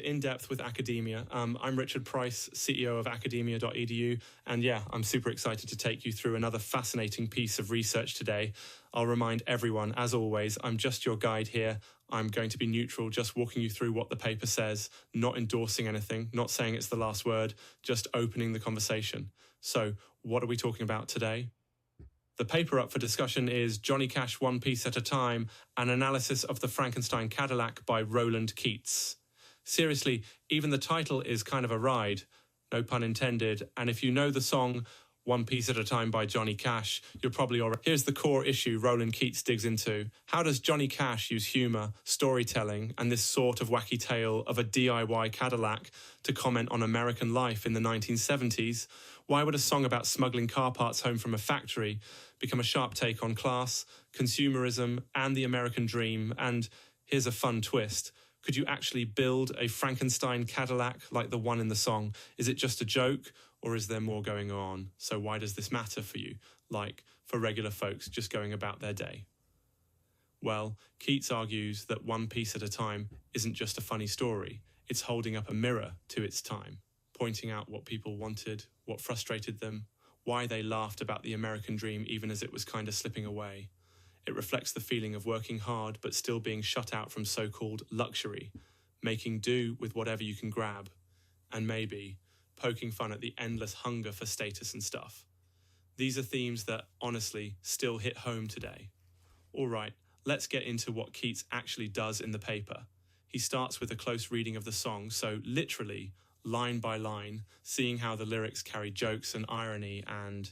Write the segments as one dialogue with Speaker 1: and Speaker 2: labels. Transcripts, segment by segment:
Speaker 1: In Depth with Academia. I'm Richard Price, CEO of Academia.edu, and yeah, I'm super excited to take you through another fascinating piece of research today. I'll remind everyone, as always, I'm just your guide here. I'm going to be neutral, just walking you through what the paper says, not endorsing anything, not saying it's the last word, just opening the conversation. So, what are we talking about today? The paper up for discussion is Johnny Cash One Piece at a Time, an analysis of the Frankenstein Cadillac by Roland Keates. Seriously, even the title is kind of a ride, no pun intended, and if you know the song One Piece at a Time by Johnny Cash, you're probably already... Here's the core issue Roland Keates digs into. How does Johnny Cash use humour, storytelling, and this sort of wacky tale of a DIY Cadillac to comment on American life in the 1970s? Why would a song about smuggling car parts home from a factory become a sharp take on class, consumerism, and the American dream? And here's a fun twist. Could you actually build a Frankenstein Cadillac like the one in the song? Is it just a joke, or is there more going on? So why does this matter for you, like for regular folks just going about their day? Well, Keates argues that One Piece at a Time isn't just a funny story. It's holding up a mirror to its time, pointing out what people wanted, what frustrated them, why they laughed about the American dream even as it was kind of slipping away. It reflects the feeling of working hard but still being shut out from so-called luxury, making do with whatever you can grab, and maybe poking fun at the endless hunger for status and stuff. These are themes that, honestly, still hit home today. All right, let's get into what Keates actually does in the paper. He starts with a close reading of the song, so literally, line by line, seeing how the lyrics carry jokes and irony and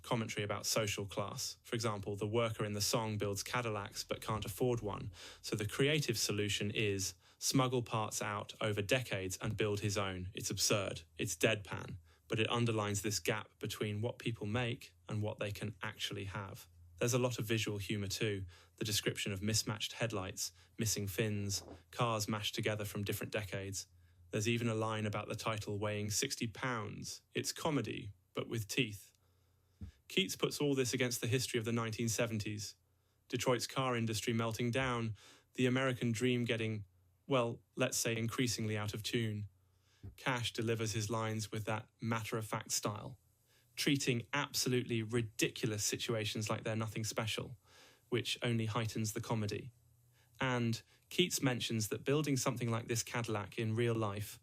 Speaker 1: commentary about social class. For example, the worker in the song builds Cadillacs but can't afford one, so the creative solution is smuggle parts out over decades and build his own. It's absurd, it's deadpan, but it underlines this gap between what people make and what they can actually have. There's a lot of visual humour too, the description of mismatched headlights, missing fins, cars mashed together from different decades. There's even a line about the title weighing 60 pounds. It's comedy, but with teeth. Keates puts all this against the history of the 1970s. Detroit's car industry melting down, the American dream getting, well, let's say increasingly out of tune. Cash delivers his lines with that matter-of-fact style, treating absolutely ridiculous situations like they're nothing special, which only heightens the comedy. And Keates mentions that building something like this Cadillac in real life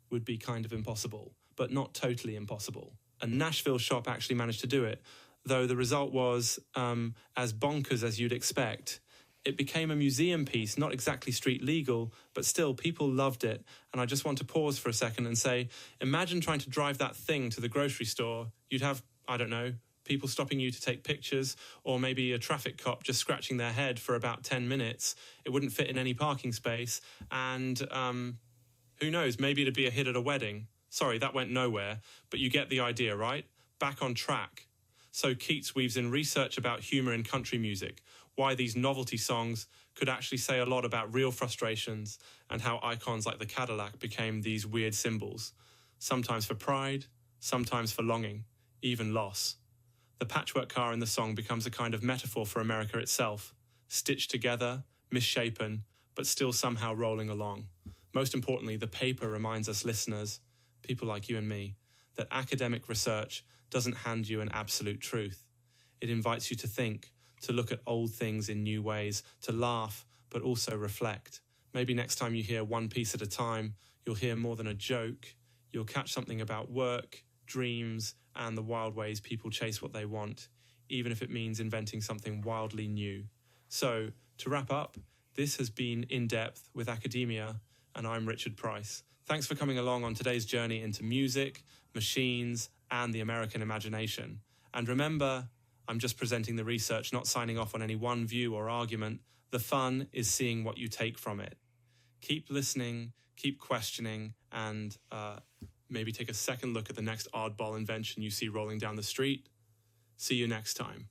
Speaker 1: would be kind of impossible, but not totally impossible. A Nashville shop actually managed to do it, though the result was as bonkers as you'd expect. It became a museum piece, not exactly street legal, but still people loved it. And I just want to pause for a second and say, imagine trying to drive that thing to the grocery store. You'd have, I don't know, people stopping you to take pictures, or maybe a traffic cop just scratching their head for about 10 minutes. It wouldn't fit in any parking space. And who knows, maybe it'd be a hit at a wedding. Sorry, that went nowhere, but you get the idea, right? Back on track. So Keates weaves in research about humour in country music, why these novelty songs could actually say a lot about real frustrations, and how icons like the Cadillac became these weird symbols, sometimes for pride, sometimes for longing, even loss. The patchwork car in the song becomes a kind of metaphor for America itself, stitched together, misshapen, but still somehow rolling along. Most importantly, the paper reminds us listeners, people like you and me, that academic research doesn't hand you an absolute truth. It invites you to think, to look at old things in new ways, to laugh, but also reflect. Maybe next time you hear One Piece at a Time, you'll hear more than a joke. You'll catch something about work, dreams, and the wild ways people chase what they want, even if it means inventing something wildly new. So, to wrap up, this has been In Depth with Academia, and I'm Richard Price. Thanks for coming along on today's journey into music, machines, and the American imagination. And remember, I'm just presenting the research, not signing off on any one view or argument. The fun is seeing what you take from it. Keep listening, keep questioning, and maybe take a second look at the next oddball invention you see rolling down the street. See you next time.